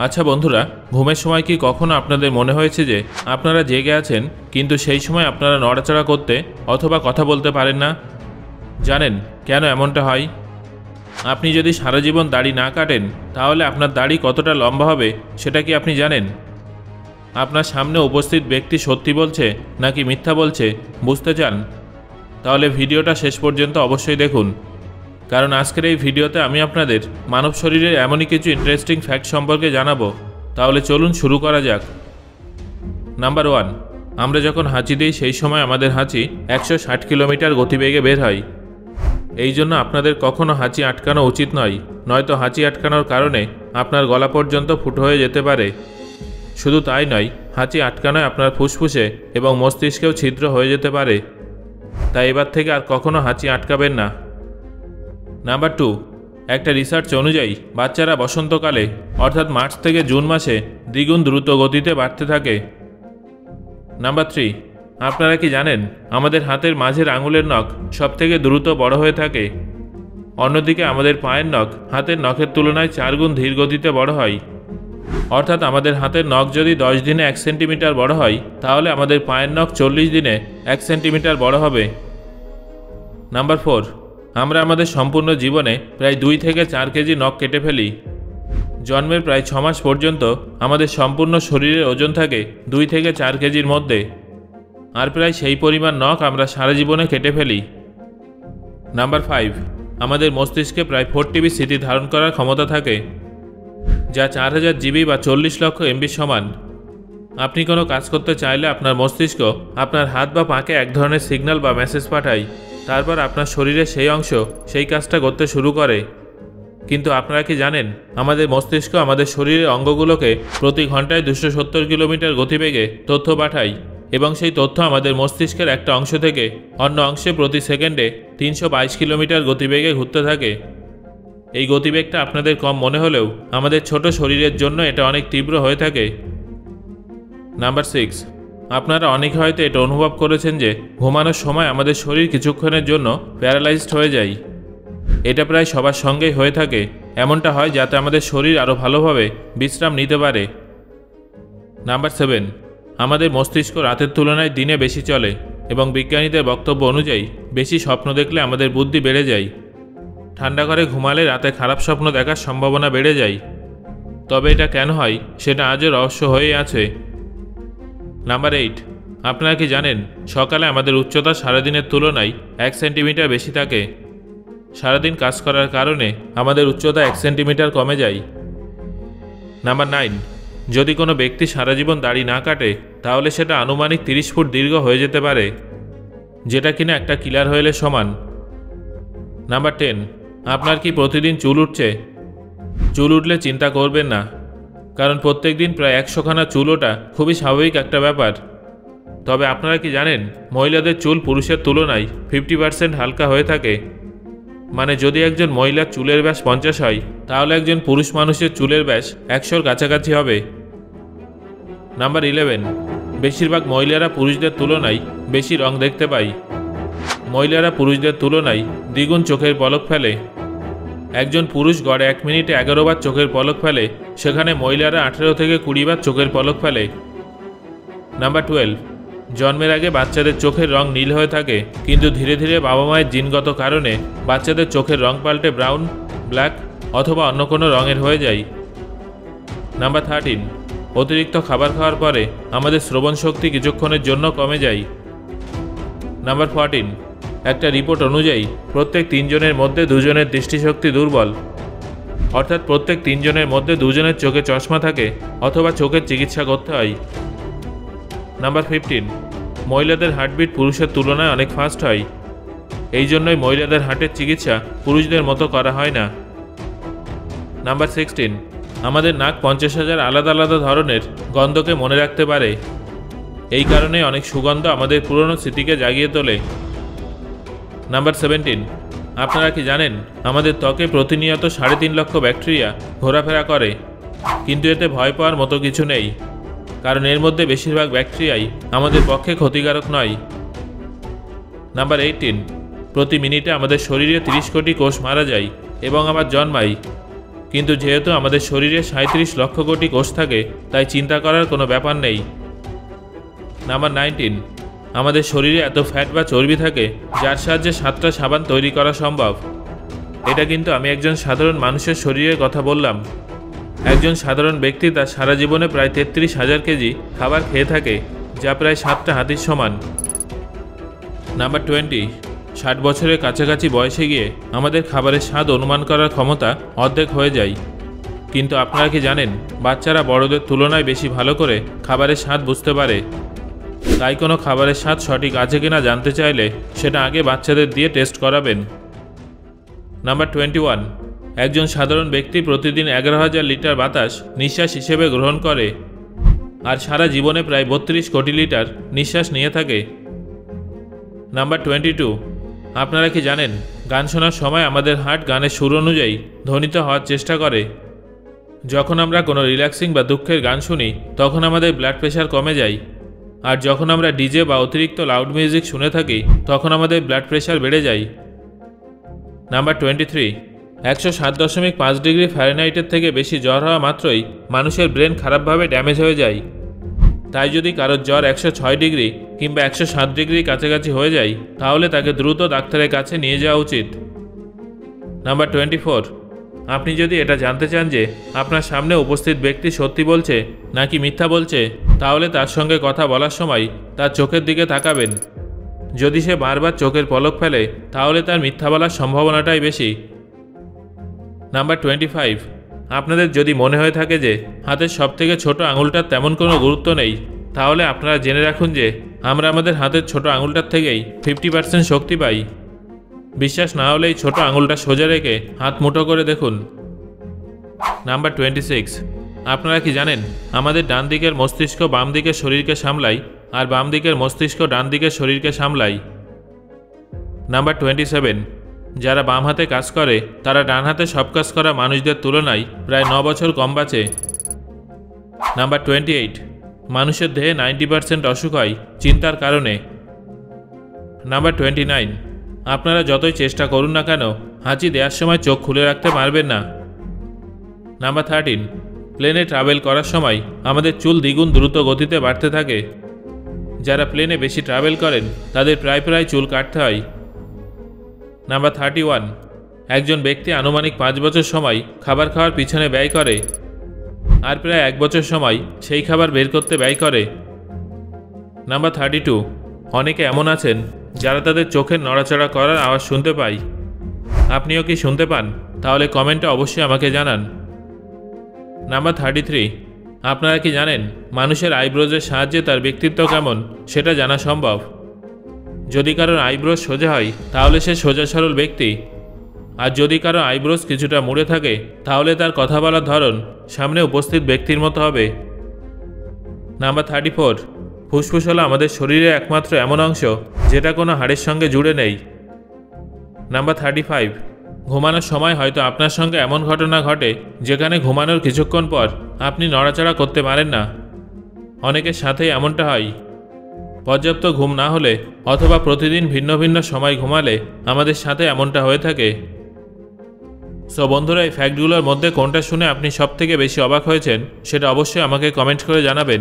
আচ্ছা বন্ধুরা, ঘুমের সময় কি কখনো আপনাদের মনে হয়েছে যে আপনারা জেগে আছেন কিন্তু সেই সময় আপনারা নড়াচড়া করতে অথবা কথা বলতে পারেন না? জানেন কেন এমনটা হয়? আপনি যদি সারা জীবন দাড়ি না কাটেন তাহলে আপনার দাড়ি কতটা লম্বা হবে সেটা কি আপনি জানেন? আপনার সামনে উপস্থিত ব্যক্তি সত্যি বলছে নাকি মিথ্যা বলছে বুঝতে চান? তাহলে ভিডিওটা শেষ পর্যন্ত অবশ্যই দেখুন, কারণ আজকের এই ভিডিওতে আমি আপনাদের মানব শরীরের এমনই কিছু ইন্টারেস্টিং ফ্যাক্ট সম্পর্কে জানাবো। তাহলে চলুন শুরু করা যাক। নাম্বার 1, আমরা যখন হাঁচি দিই সেই সময় আমাদের হাঁচি 160 কিলোমিটার গতিবেগে বের হয়। এই জন্য আপনাদের কখনো হাঁচি আটকানো উচিত নয়, নয়তো হাঁচি আটকানোর কারণে আপনার গলা পর্যন্ত ফুটো হয়ে যেতে পারে। শুধু তাই নয়, হাঁচি আটকানোয় আপনার ফুসফুসে এবং মস্তিষ্কেও ছিদ্র হয়ে যেতে পারে। তাই এবার থেকে আর কখনো হাঁচি আটকাবেন না। নাম্বার 2, একটা রিসার্চ অনুযায়ী বাচ্চারা বসন্তকালে অর্থাৎ মার্চ থেকে জুন মাসে দ্বিগুণ দ্রুত গতিতে বাড়তে থাকে। নাম্বার 3, আপনারা কি জানেন আমাদের হাতের মাঝের আঙুলের নখ সবথেকে দ্রুত বড় হয়ে থাকে? অন্যদিকে আমাদের পায়ের নখ হাতের নখের তুলনায় 4 গুণ ধীর গতিতে বড় হয়। অর্থাৎ আমাদের হাতের নখ যদি 10 দিনে 1 সেন্টিমিটার বড় হয় তাহলে আমাদের পায়ের নখ 40 দিনে 1 সেন্টিমিটার বড় হবে। নাম্বার 4, আমরা আমাদের সম্পূর্ণ জীবনে প্রায় 2 থেকে 4 কেজি নখ কেটে ফেলি। জন্মের প্রায় 6 মাস পর্যন্ত আমাদের সম্পূর্ণ শরীরের ওজন থাকে 2 থেকে 4 কেজির মধ্যে, আর প্রায় সেই পরিমাণ নখ আমরা সারা জীবনে কেটে ফেলি। নাম্বার 5, আমাদের মস্তিষ্কে প্রায় 4 টিবি স্মৃতি ধারণ করার ক্ষমতা থাকে, যা 4000 জিবি বা 40 লক্ষ এমবি সমান। আপনি কোনো কাজ করতে চাইলে আপনার মস্তিষ্ক আপনার হাত বা পাকে এক ধরনের সিগন্যাল বা মেসেজ পাঠায়, তারপর আপনার শরীরের সেই অংশ সেই কাজটা করতে শুরু করে। কিন্তু আপনারা কি জানেন আমাদের মস্তিষ্ক আমাদের শরীরের অঙ্গগুলোকে প্রতি ঘন্টায় 270 কিলোমিটার গতিবেগে তথ্য পাঠায়, এবং সেই তথ্য আমাদের মস্তিষ্কের একটা অংশ থেকে অন্য অংশে প্রতি সেকেন্ডে 322 কিলোমিটার গতিবেগে ঘুরতে থাকে। এই গতিবেগটা আপনাদের কম মনে হলেও আমাদের ছোট শরীরের জন্য এটা অনেক তীব্র হয়ে থাকে। নাম্বার 6, আপনারা অনেকে হয়তো এটা অনুভব করেছেন যে ঘুমানোর সময় আমাদের শরীর কিছুক্ষণের জন্য প্যারালাইজড হয়ে যায়। এটা প্রায় সবার সঙ্গেই হয়ে থাকে। এমনটা হয় যাতে আমাদের শরীর আরও ভালোভাবে বিশ্রাম নিতে পারে। নাম্বার 7, আমাদের মস্তিষ্ক রাতের তুলনায় দিনে বেশি চলে, এবং বিজ্ঞানীদের বক্তব্য অনুযায়ী বেশি স্বপ্ন দেখলে আমাদের বুদ্ধি বেড়ে যায়। ঠান্ডা ঘরে ঘুমালে রাতে খারাপ স্বপ্ন দেখার সম্ভাবনা বেড়ে যায়। তবে এটা কেন হয় সেটা আজও রহস্য হয়েই আছে। নাম্বার 8, আপনারা কি জানেন সকালে আমাদের উচ্চতা সারাদিনের তুলনায় 1 সেন্টিমিটার বেশি থাকে। সারাদিন কাজ করার কারণে আমাদের উচ্চতা 1 সেন্টিমিটার কমে যায়। নাম্বার 9, যদি কোনো ব্যক্তি সারা জীবন দাড়ি না কাটে তাহলে সেটা আনুমানিক 30 ফুট দীর্ঘ হয়ে যেতে পারে, যেটা কিনা একটা কিলার হুইলের সমান। নাম্বার 10, আপনার কি প্রতিদিন চুল উঠছে? চুল উঠলে চিন্তা করবেন না, কারণ প্রত্যেক দিন প্রায় 100 খানা চুল ওঠা খুবই স্বাভাবিক একটা ব্যাপার। তবে আপনারা কি জানেন মহিলাদের চুল পুরুষের তুলনায় 50% হালকা হয়ে থাকে। মানে যদি একজন মহিলার চুলের ব্যাস 50 হয় তাহলে একজন পুরুষ মানুষের চুলের ব্যাস 100-র কাছাকাছি হবে। নাম্বার 11, বেশিরভাগ মহিলারা পুরুষদের তুলনায় বেশি রং দেখতে পায়। মহিলারা পুরুষদের তুলনায় দ্বিগুণ চোখের পলক ফেলে। একজন পুরুষ গড়ে 1 মিনিটে 11 বার চোখের পলক ফেলে, সেখানে মহিলারা 18 থেকে 20 বার চোখের পলক ফেলে। নাম্বার 12, জন্মের আগে বাচ্চাদের চোখের রং নীল হয়ে থাকে, কিন্তু ধীরে ধীরে বাবা মায়ের জিনগত কারণে বাচ্চাদের চোখের রং পাল্টে ব্রাউন, ব্ল্যাক অথবা অন্য কোনো রঙের হয়ে যায়। নাম্বার 13, অতিরিক্ত খাবার খাওয়ার পরে আমাদের শ্রবণ শক্তি কিছুক্ষণের জন্য কমে যায়। নাম্বার 14, একটা রিপোর্ট অনুযায়ী প্রত্যেক 3 জনের মধ্যে 2 জনের দৃষ্টিশক্তি দুর্বল। অর্থাৎ প্রত্যেক 3 জনের মধ্যে 2 জনের চোখে চশমা থাকে অথবা চোখের চিকিৎসা করতে হয়। নাম্বার 15, মহিলাদের হার্টবিট পুরুষের তুলনায় অনেক ফাস্ট হয়। এই জন্যই মহিলাদের হার্টের চিকিৎসা পুরুষদের মতো করা হয় না। নাম্বার 16, আমাদের নাক 50,000 আলাদা আলাদা ধরনের গন্ধকে মনে রাখতে পারে। এই কারণে অনেক সুগন্ধ আমাদের পুরনো স্মৃতিকে জাগিয়ে তোলে। নাম্বার 17, আপনারা কি জানেন আমাদের ত্বকে প্রতিনিয়ত 3.5 লক্ষ ব্যাকটেরিয়া ঘোরাফেরা করে, কিন্তু এতে ভয় পাওয়ার মতো কিছু নেই, কারণ এর মধ্যে বেশিরভাগ ব্যাকটেরিয়াই আমাদের পক্ষে ক্ষতিকারক নয়। নাম্বার 18, প্রতি মিনিটে আমাদের শরীরে 30 কোটি কোষ মারা যায় এবং আবার জন্মায়। কিন্তু যেহেতু আমাদের শরীরে 37 লক্ষ কোটি কোষ থাকে, তাই চিন্তা করার কোনো ব্যাপার নেই। নাম্বার 19, আমাদের শরীরে এত ফ্যাট বা চর্বি থাকে যার সাহায্যে 7টা সাবান তৈরি করা সম্ভব। এটা কিন্তু আমি একজন সাধারণ মানুষের শরীরের কথা বললাম। একজন সাধারণ ব্যক্তি তার সারা জীবনে প্রায় 33,000 কেজি খাবার খেয়ে থাকে, যা প্রায় 7টা হাতির সমান। নাম্বার 20, 60 বছরের কাছাকাছি বয়সে গিয়ে আমাদের খাবারের স্বাদ অনুমান করার ক্ষমতা অর্ধেক হয়ে যায়। কিন্তু আপনারা কি জানেন, বাচ্চারা বড়দের তুলনায় বেশি ভালো করে খাবারের স্বাদ বুঝতে পারে। তাই কোনো খাবারের স্বাদ সঠিক আছে কিনা জানতে চাইলে সেটা আগে বাচ্চাদের দিয়ে টেস্ট করাবেন। নাম্বার 21, একজন সাধারণ ব্যক্তি প্রতিদিন 11,000 লিটার বাতাস নিঃশ্বাস হিসেবে গ্রহণ করে, আর সারা জীবনে প্রায় 32 কোটি লিটার নিঃশ্বাস নিয়ে থাকে। নাম্বার 22, আপনারা কি জানেন, গান শোনার সময় আমাদের হার্ট গানের সুর অনুযায়ী ধ্বনিত হওয়ার চেষ্টা করে। যখন আমরা কোনো রিল্যাক্সিং বা দুঃখের গান শুনি তখন আমাদের ব্লাড প্রেশার কমে যায়, আর যখন আমরা ডিজে বা অতিরিক্ত লাউড মিউজিক শুনে থাকি তখন আমাদের ব্লাড প্রেশার বেড়ে যায়। নাম্বার 23, 107.5 ডিগ্রি ফ্যারেনহাইটের থেকে বেশি জ্বর হওয়া মাত্রই মানুষের ব্রেন খারাপভাবে ড্যামেজ হয়ে যায়। তাই যদি কারোর জ্বর 106 ডিগ্রি কিংবা 107 ডিগ্রি কাছাকাছি হয়ে যায় তাহলে তাকে দ্রুত ডাক্তারের কাছে নিয়ে যাওয়া উচিত। নাম্বার 24, আপনি যদি এটা জানতে চান যে আপনার সামনে উপস্থিত ব্যক্তি সত্যি বলছে নাকি মিথ্যা বলছে, তাহলে তার সঙ্গে কথা বলার সময় তার চোখের দিকে তাকাবেন। যদি সে বারবার চোখের পলক ফেলে তাহলে তার মিথ্যা বলার সম্ভাবনাটাই বেশি। নাম্বার 25, আপনাদের যদি মনে হয়ে থাকে যে হাতের সবথেকে ছোট আঙুলটার তেমন কোনো গুরুত্ব নেই, তাহলে আপনারা জেনে রাখুন যে আমরা আমাদের হাতের ছোট আঙুলটার থেকেই 50% শক্তি পাই। বিশ্বাস না হলেই ছোট আঙুলটা সোজা রেখে হাত মুঠো করে দেখুন। নাম্বার 26, আপনারা কি জানেন, আমাদের ডান দিকের মস্তিষ্ক বাম দিকের শরীরকে সামলায়, আর বাম দিকের মস্তিষ্ক ডান দিকের শরীরকে সামলায়। নাম্বার 27, যারা বাম হাতে কাজ করে তারা ডান হাতে সব কাজ করা মানুষদের তুলনায় প্রায় 9 বছর কম বাঁচে। নাম্বার 28, মানুষের দেহে 90% অসুখ হয় চিন্তার কারণে। নাম্বার 29, আপনারা যতই চেষ্টা করুন না কেন হাঁচি দেওয়ার সময় চোখ খুলে রাখতে পারবেন না। নাম্বার 13, প্লেনে ট্রাভেল করার সময় আমাদের চুল দ্বিগুণ দ্রুত গতিতে বাড়তে থাকে। যারা প্লেনে বেশি ট্রাভেল করেন তাদের প্রায় চুল কাটতে হয়। নাম্বার 31, একজন ব্যক্তি আনুমানিক 5 বছর সময় খাবার খাওয়ার পিছনে ব্যয় করে, আর প্রায় 1 বছর সময় সেই খাবার বের করতে ব্যয় করে। নাম্বার 32, অনেকে এমন আছেন যারা তাদের চোখের নড়াচড়া করার আওয়াজ শুনতে পায়। আপনিও কি শুনতে পান? তাহলে কমেন্টে অবশ্যই আমাকে জানান। নাম্বার 33, আপনারা কি জানেন মানুষের আইব্রোজের সাহায্যে তার ব্যক্তিত্ব কেমন সেটা জানা সম্ভব। যদি কারোর আইব্রোজ সোজা হয় তাহলে সে সোজা সরল ব্যক্তি, আর যদি কারো আইব্রোজ কিছুটা মুড়ে থাকে তাহলে তার কথা বলার ধরন সামনে উপস্থিত ব্যক্তির মতো হবে। নাম্বার 34, ফুসফুস হলো আমাদের শরীরের একমাত্র এমন অংশ যেটা কোনো হাড়ের সঙ্গে জুড়ে নেই। নাম্বার 35, ঘুমানোর সময় হয়তো আপনার সঙ্গে এমন ঘটনা ঘটে যেখানে ঘুমানোর কিছুক্ষণ পর আপনি নড়াচড়া করতে পারেন না। অনেকের সাথেই এমনটা হয়। পর্যাপ্ত ঘুম না হলে অথবা প্রতিদিন ভিন্ন ভিন্ন সময় ঘুমালে আমাদের সাথে এমনটা হয়ে থাকে। সো বন্ধুরা, এই ফ্যাক্টগুলোর মধ্যে কোনটা শুনে আপনি সবথেকে বেশি অবাক হয়েছেন সেটা অবশ্যই আমাকে কমেন্ট করে জানাবেন।